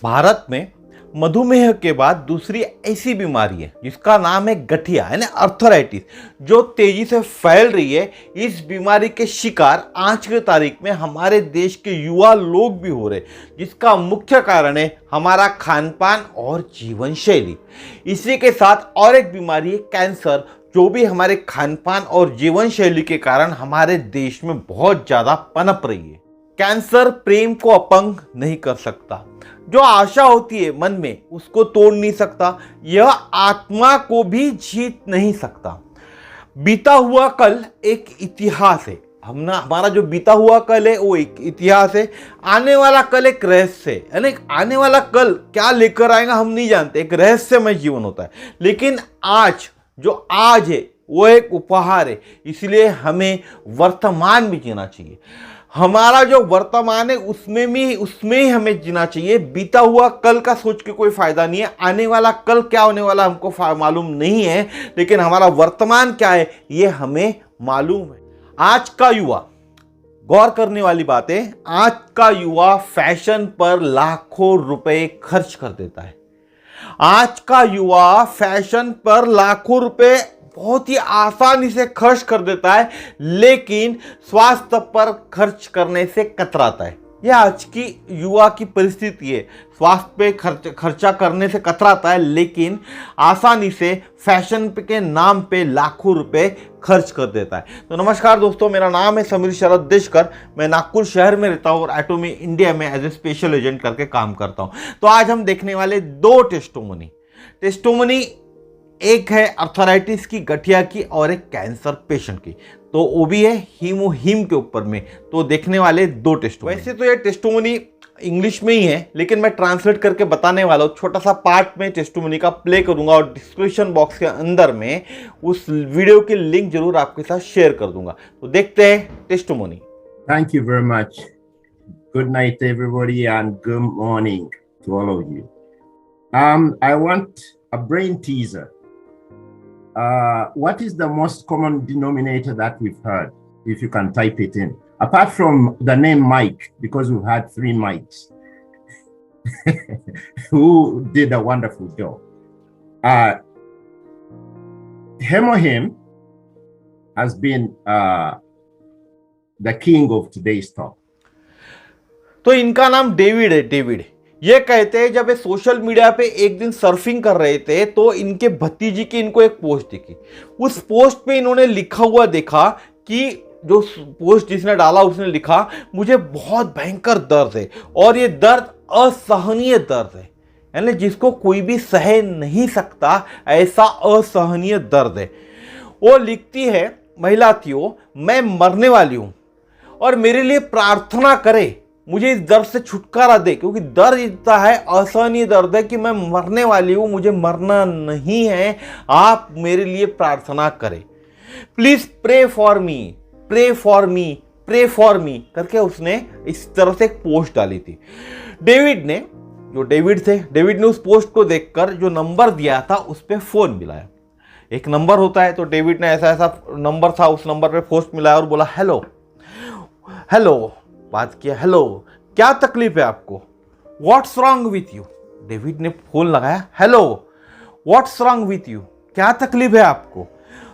भारत में मधुमेह के बाद दूसरी ऐसी बीमारी है जिसका नाम है गठिया यानी अर्थराइटिस, जो तेजी से फैल रही है। इस बीमारी के शिकार आज की तारीख में हमारे देश के युवा लोग भी हो रहे, जिसका मुख्य कारण है हमारा खान पान और जीवन शैली। इसी के साथ और एक बीमारी है कैंसर, जो भी हमारे खान पान और जीवन शैली के कारण हमारे देश में बहुत ज़्यादा पनप रही है। कैंसर प्रेम को अपंग नहीं कर सकता, जो आशा होती है मन में उसको तोड़ नहीं सकता, यह आत्मा को भी जीत नहीं सकता। बीता हुआ कल एक इतिहास है। हमारा जो बीता हुआ कल है वो एक इतिहास है, आने वाला कल एक रहस्य है। यानी आने वाला कल क्या लेकर आएगा हम नहीं जानते, एक रहस्यमय जीवन होता है। लेकिन आज जो आज है वो एक उपहार है, इसलिए हमें वर्तमान में जीना चाहिए। हमारा जो वर्तमान है उसमें ही हमें जीना चाहिए। बीता हुआ कल का सोच के कोई फायदा नहीं है। आने वाला कल क्या होने वाला हमको मालूम नहीं है, लेकिन हमारा वर्तमान क्या है ये हमें मालूम है। आज का युवा, गौर करने वाली बात है, आज का युवा फैशन पर लाखों रुपए खर्च कर देता है। आज का युवा फैशन पर लाखों रुपए बहुत ही आसानी से खर्च कर देता है, लेकिन स्वास्थ्य पर खर्च करने से कतराता है। यह आज की युवा की परिस्थिति है। स्वास्थ्य पे खर्चा करने से कतराता है, लेकिन आसानी से फैशन के नाम पे लाखों रुपए खर्च कर देता है। तो नमस्कार दोस्तों, मेरा नाम है समीर शरद देशकर। मैं नागपुर शहर में रहता हूँ और एटोमी इंडिया में एज ए स्पेशल एजेंट करके काम करता हूँ। तो आज हम देखने वाले दो टेस्टोमनी, एक है अर्थराइटिस की, गठिया की, और एक कैंसर पेशेंट की। तो वो भी है हीमोहीम के ऊपर में। तो देखने वाले दो टेस्टोमनी। वैसे तो ये टेस्टोमनी इंग्लिश में ही है, लेकिन मैं ट्रांसलेट करके बताने वाला हूँ। छोटा सा पार्ट में टेस्टोमनी का प्ले करूंगा और डिस्क्रिप्शन बॉक्स के अंदर में उस वीडियो की लिंक जरूर आपके साथ शेयर कर दूंगा। तो देखते हैं टेस्टोमनी। Thank you very much. Good night, everybody, and good morning to all of you. I want a brain teaser. What is the most common denominator that we've heard? If you can type it in. Apart from the name Mike, because we've had 3 Mikes who did a wonderful job. Hemohim has been the king of today's talk. तो इनका नाम David है। ये कहते हैं जब ये social media पे एक दिन सर्फिंग कर रहे थे तो इनके भतीजी की इनको एक पोस्ट दिखी। उस पोस्ट पे इन्होंने लिखा हुआ देखा कि जो पोस्ट जिसने डाला उसने लिखा, मुझे बहुत भयंकर दर्द है और ये दर्द असहनीय दर्द है, यानी जिसको कोई भी सह नहीं सकता, ऐसा असहनीय दर्द है। वो लिखती है, महिला थी वो, मैं मरने वाली हूं और मेरे लिए प्रार्थना करे, मुझे इस दर्द से छुटकारा दे, क्योंकि दर्द इतना है, असहनीय दर्द है कि मैं मरने वाली हूं, मुझे मरना नहीं है, आप मेरे लिए प्रार्थना करें, please pray for me, pray for me, pray for me करके उसने इस तरह से एक पोस्ट डाली थी। डेविड ने उस पोस्ट को देखकर जो नंबर दिया था उस पर फोन मिलाया। एक नंबर होता है, तो डेविड ने ऐसा नंबर था, उस नंबर पे पोस्ट मिलाया और बोला हेलो, बात किया, हेलो क्या तकलीफ है आपको, what's wrong with you. David ने फोन लगाया, hello what's wrong with you, क्या तकलीफ है आपको।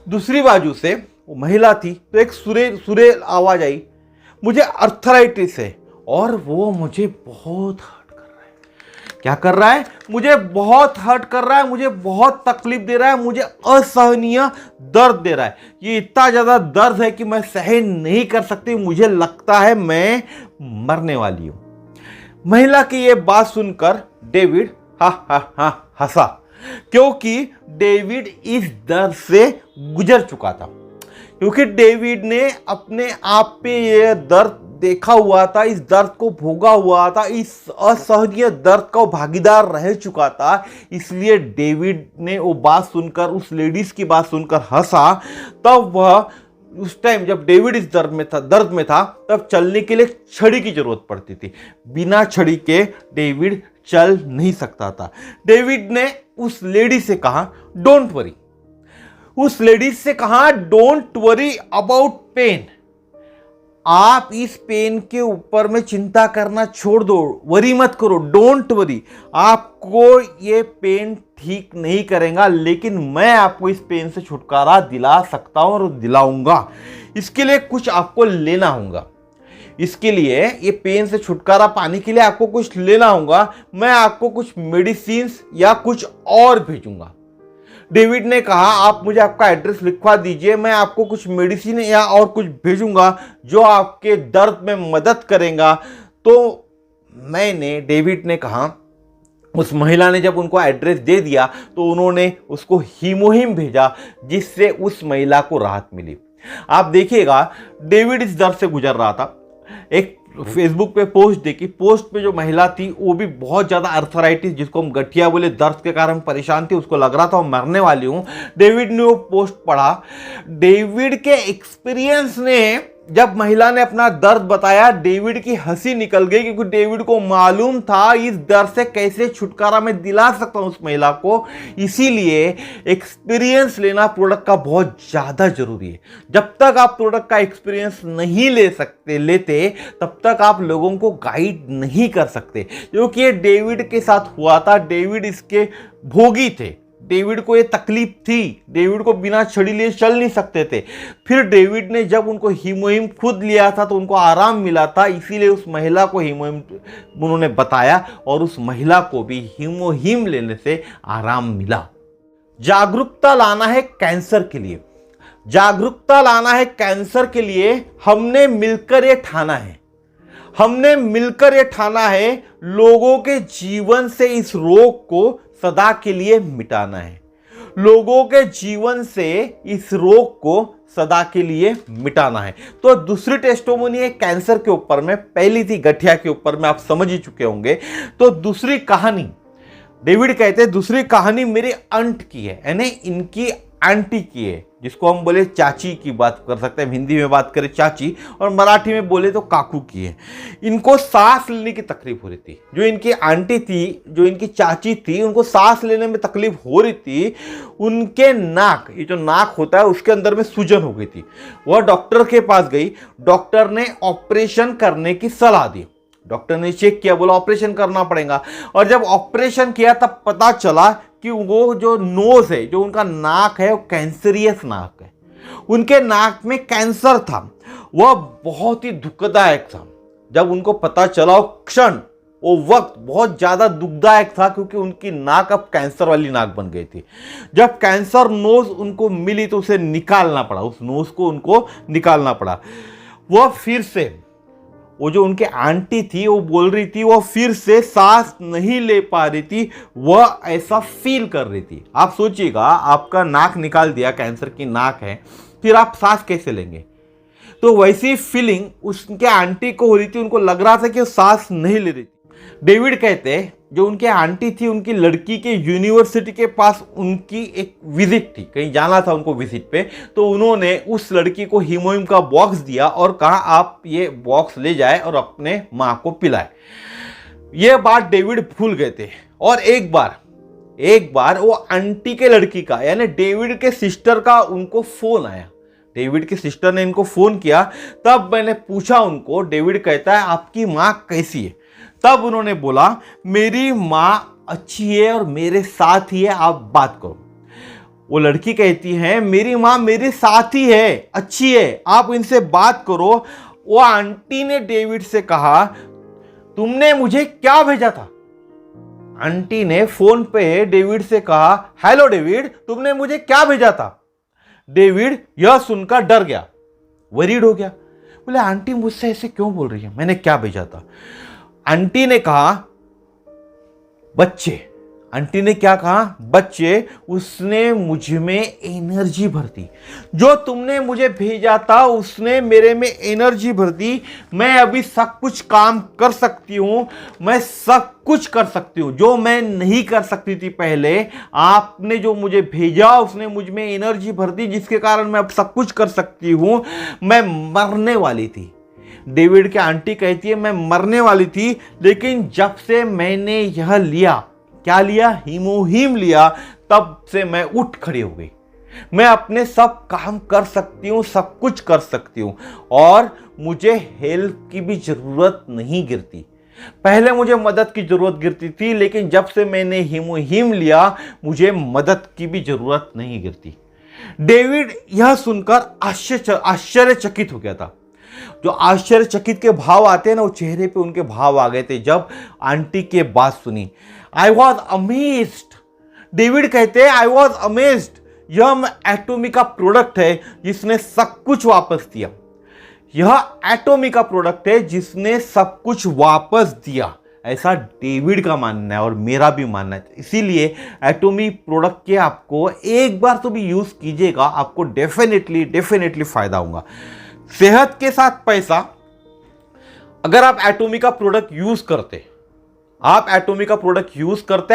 दूसरी बाजू से वो महिला थी, तो एक सुरेल आवाज आई, मुझे अर्थराइटिस है और वो मुझे बहुत हर्ट कर रहा है। क्या कर रहा है? मुझे बहुत हर्ट कर रहा है, मुझे बहुत तकलीफ दे रहा है, मुझे असहनीय दर्द दे रहा है। ये इतना ज्यादा दर्द है कि मैं सहन नहीं कर सकती, मुझे लगता है मैं मरने वाली हूं। महिला की ये बात सुनकर डेविड हंसा, क्योंकि डेविड इस दर्द से गुजर चुका था। क्योंकि डेविड ने अपने आप पे ये दर्द देखा हुआ था, इस दर्द को भोगा हुआ था, इस असहनीय दर्द का भागीदार रह चुका था। इसलिए डेविड ने वो बात सुनकर, उस लेडीज की बात सुनकर हंसा। तब वह उस टाइम जब डेविड इस दर्द में था तब चलने के लिए छड़ी की जरूरत पड़ती थी। बिना छड़ी के डेविड चल नहीं सकता था। डेविड ने उस लेडी से कहा, डोंट वरी, उस लेडीज से कहा, डोंट वरी अबाउट पेन, आप इस पेन के ऊपर में चिंता करना छोड़ दो, वरी मत करो, डोंट वरी। आपको ये पेन ठीक नहीं करेगा, लेकिन मैं आपको इस पेन से छुटकारा दिला सकता हूं और दिलाऊंगा। इसके लिए कुछ आपको लेना होगा। इसके लिए, ये पेन से छुटकारा पाने के लिए आपको कुछ लेना होगा। मैं आपको कुछ मेडिसिन या कुछ और भेजूंगा। डेविड ने कहा, आप मुझे आपका एड्रेस लिखवा दीजिए, मैं आपको कुछ मेडिसिन या और कुछ भेजूंगा जो आपके दर्द में मदद करेगा। तो डेविड ने कहा, उस महिला ने जब उनको एड्रेस दे दिया तो उन्होंने उसको हीमोहिम भेजा, जिससे उस महिला को राहत मिली। आप देखिएगा, डेविड इस दर्द से गुजर रहा था। एक फेसबुक पे पोस्ट देखी, पोस्ट पे जो महिला थी वो भी बहुत ज्यादा अर्थराइटिस, जिसको हम गठिया बोले, दर्द के कारण परेशान थी। उसको लग रहा था वो मरने वाली हूं। डेविड ने वो पोस्ट पढ़ा। डेविड के एक्सपीरियंस ने, जब महिला ने अपना दर्द बताया, डेविड की हंसी निकल गई, क्योंकि डेविड को मालूम था इस दर्द से कैसे छुटकारा मैं दिला सकता हूं उस महिला को। इसीलिए एक्सपीरियंस लेना प्रोडक्ट का बहुत ज्यादा जरूरी है। जब तक आप प्रोडक्ट का एक्सपीरियंस नहीं लेते तब तक आप लोगों को गाइड नहीं कर सकते, क्योंकि ये डेविड के साथ हुआ था। डेविड इसके भोगी थे। डेविड को ये तकलीफ थी। डेविड को बिना छड़ी लिए चल नहीं सकते थे। फिर डेविड ने जब उनको हीमोहिम खुद लिया था तो उनको आराम मिला था। इसीलिए उस महिला को हीमोहिम उन्होंने बताया और उस महिला को भी हीमोहिम लेने से आराम मिला। जागरूकता लाना है कैंसर के लिए। जागरूकता लाना है कैंसर के लिए। हमने मिलकर ये ठाना है। हमने मिलकर ये ठाना है, लोगों के जीवन से इस रोग को सदा के लिए मिटाना है। लोगों के जीवन से इस रोग को सदा के लिए मिटाना है। तो दूसरी टेस्टिमोनी है कैंसर के ऊपर में, पहली थी गठिया के ऊपर में, आप समझ ही चुके होंगे। तो दूसरी कहानी, डेविड कहते हैं दूसरी कहानी मेरे अंट की है, यानी इनकी आंटी की है, जिसको हम बोले चाची की बात कर सकते हैं। हिंदी में बात करें चाची, और मराठी में बोले तो काकू की है। इनको सांस लेने की तकलीफ हो रही थी। जो इनकी आंटी थी, जो इनकी चाची थी, उनको सांस लेने में तकलीफ हो रही थी। उनके नाक, ये जो नाक होता है उसके अंदर में सूजन हो गई थी। वह डॉक्टर के पास गई। डॉक्टर ने ऑपरेशन करने की सलाह दी। डॉक्टर ने चेक किया, बोला ऑपरेशन करना पड़ेगा। और जब ऑपरेशन किया तब पता चला कि वो जो नोज है, जो उनका नाक है, वो कैंसरियस नाक है। उनके नाक में कैंसर था। वह बहुत ही दुखदायक था। जब उनको पता चला, वो वक्त बहुत ज्यादा दुखदायक था, क्योंकि उनकी नाक अब कैंसर वाली नाक बन गई थी। जब कैंसर नोज उनको मिली तो उसे निकालना पड़ा, उस नोज को उनको निकालना पड़ा। वह फिर से, वो जो उनके आंटी थी वो बोल रही थी, वो फिर से सांस नहीं ले पा रही थी। वह ऐसा फील कर रही थी। आप सोचिएगा, आपका नाक निकाल दिया, कैंसर की नाक है, फिर आप सांस कैसे लेंगे? तो वैसी फीलिंग उसके आंटी को हो रही थी। उनको लग रहा था कि वो सांस नहीं ले रही थी। डेविड कहते, जो उनके आंटी थी, उनकी लड़की के यूनिवर्सिटी के पास उनकी एक विजिट थी, कहीं जाना था उनको विजिट पे। तो उन्होंने उस लड़की को हीमोहिम का बॉक्स दिया और कहा, आप ये बॉक्स ले जाए और अपने माँ को पिलाए। ये बात डेविड भूल गए थे। और एक बार वो आंटी के लड़की का, यानी डेविड के सिस्टर का, उनको फोन आया। डेविड की सिस्टर ने इनको फोन किया। तब मैंने पूछा उनको, डेविड कहता है, आपकी माँ कैसी है? तब उन्होंने बोला, मेरी माँ अच्छी है और मेरे साथ ही है, आप बात करो। वो लड़की कहती है, मेरी माँ मेरे साथ ही है, अच्छी है, आप इनसे बात करो। वो आंटी ने डेविड से कहा, तुमने मुझे क्या भेजा था? आंटी ने फोन पे डेविड से कहा, हेलो डेविड, तुमने मुझे क्या भेजा था? डेविड यह सुनकर डर गया, वरीड हो गया। बोले, आंटी मुझसे ऐसे क्यों बोल रही है? मैंने क्या भेजा था? आंटी ने कहा, बच्चे। आंटी ने क्या कहा? बच्चे। उसने मुझ में एनर्जी भर दी। जो तुमने मुझे भेजा था उसने मेरे में एनर्जी भर दी। मैं अभी सब कुछ काम कर सकती हूं। मैं सब कुछ कर सकती हूं जो मैं नहीं कर सकती थी पहले। आपने जो मुझे भेजा उसने मुझ में एनर्जी भर दी, जिसके कारण मैं अब सब कुछ कर सकती हूं। मैं मरने वाली थी। डेविड की आंटी कहती है, मैं मरने वाली थी, लेकिन जब से मैंने यह लिया, क्या लिया? हीमोहिम लिया, तब से मैं उठ खड़ी हो गई। मैं अपने सब काम कर सकती हूँ, सब कुछ कर सकती हूँ और मुझे हेल्प की भी ज़रूरत नहीं गिरती। पहले मुझे मदद की ज़रूरत गिरती थी, लेकिन जब से मैंने हिम लिया मुझे मदद की भी ज़रूरत नहीं गिरती। डेविड यह सुनकर आश्चर्यचकित हो गया था। जो आश्चर्यचकित के भाव आते हैं ना, वो चेहरे पे उनके भाव आ गए थे जब आंटी के बात सुनी। I was amazed. डेविड कहते हैं आई वॉज अमेज्ड। यह एटोमी का प्रोडक्ट है जिसने सब कुछ वापस दिया। यह एटोमी का प्रोडक्ट है जिसने सब कुछ वापस दिया, ऐसा डेविड का मानना है और मेरा भी मानना है। इसीलिए एटोमी प्रोडक्ट के आपको एक बार तो भी यूज कीजिएगा, आपको डेफिनेटली फायदा होगा। सेहत के साथ पैसा। अगर आप एटोमी का प्रोडक्ट यूज करते,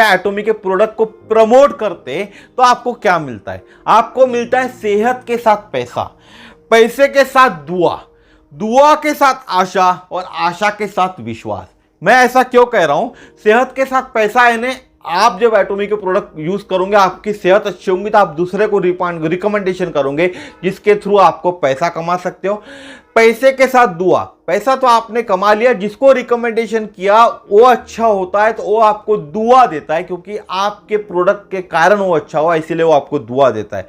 एटोमी के प्रोडक्ट को प्रमोट करते, तो आपको क्या मिलता है? आपको मिलता है सेहत के साथ पैसा, पैसे के साथ दुआ के साथ आशा और आशा के साथ विश्वास। मैं ऐसा क्यों कह रहा हूं? सेहत के साथ पैसा है, आप जब एटोमी के प्रोडक्ट यूज करोगे, आपकी सेहत अच्छी होगी तो आप दूसरे को रिकमेंडेशन करोगे, जिसके थ्रू आपको पैसा कमा सकते हो। पैसे के साथ दुआ। पैसा तो आपने कमा लिया, जिसको रिकमेंडेशन किया वो अच्छा होता है तो वो आपको दुआ देता है, क्योंकि आपके प्रोडक्ट के कारण वो अच्छा हुआ, इसीलिए वो आपको दुआ देता है।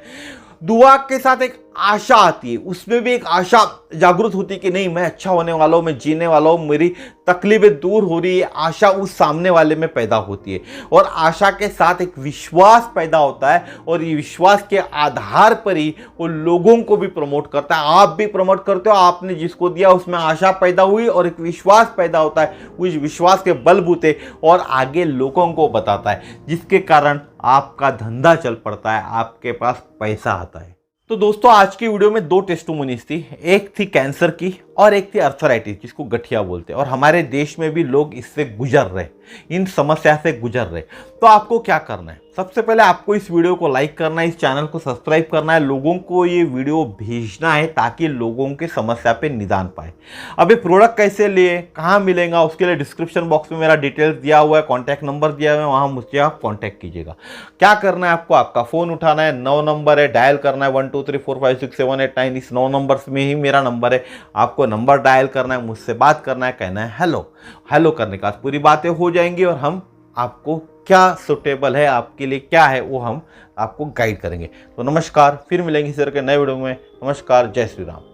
दुआ के साथ एक आशा आती है, उसमें भी एक आशा जागृत होती है कि नहीं, मैं अच्छा होने वाला हूं, मैं जीने वाला हूं, मेरी तकलीफें दूर हो रही है। आशा उस सामने वाले में पैदा होती है और आशा के साथ एक विश्वास पैदा होता है और ये विश्वास के आधार पर ही वो लोगों को भी प्रमोट करता है। आप भी प्रमोट करते हो, आपने जिसको दिया उसमें आशा पैदा हुई और एक विश्वास पैदा होता है, उस विश्वास के बलबूते और आगे लोगों को बताता है, जिसके कारण आपका धंधा चल पड़ता है, आपके पास पैसा आता है। तो दोस्तों, आज की वीडियो में 2 टेस्टिमोनीज थी। एक थी कैंसर की और एक थी अर्थराइटिस, जिसको गठिया बोलते हैं, और हमारे देश में भी लोग इससे गुजर रहे, इन समस्या से गुजर रहे। तो आपको क्या करना है? सबसे पहले आपको इस वीडियो को लाइक करना है, इस चैनल को सब्सक्राइब करना है, लोगों को ये वीडियो भेजना है ताकि लोगों की समस्या पे निदान पाए। अब ये प्रोडक्ट कैसे लिए, कहाँ मिलेगा, उसके लिए डिस्क्रिप्शन बॉक्स में मेरा डिटेल्स दिया हुआ है, कॉन्टैक्ट नंबर दिया हुआ है, वहाँ मुझसे आप कॉन्टैक्ट कीजिएगा। क्या करना है आपको? आपका फ़ोन उठाना है, 9 नंबर है, डायल करना है 1 2 3 4 5 6 7 8 9। इस 9 नंबर्स में ही मेरा नंबर है, आपको नंबर डायल करना है, मुझसे बात करना है, कहना है हेलो करने का पूरी बातें हो जाएंगी और हम आपको क्या सुटेबल है, आपके लिए क्या है, वो हम आपको गाइड करेंगे। तो नमस्कार, फिर मिलेंगे इस तरह के नए वीडियो में। नमस्कार, जय श्री राम।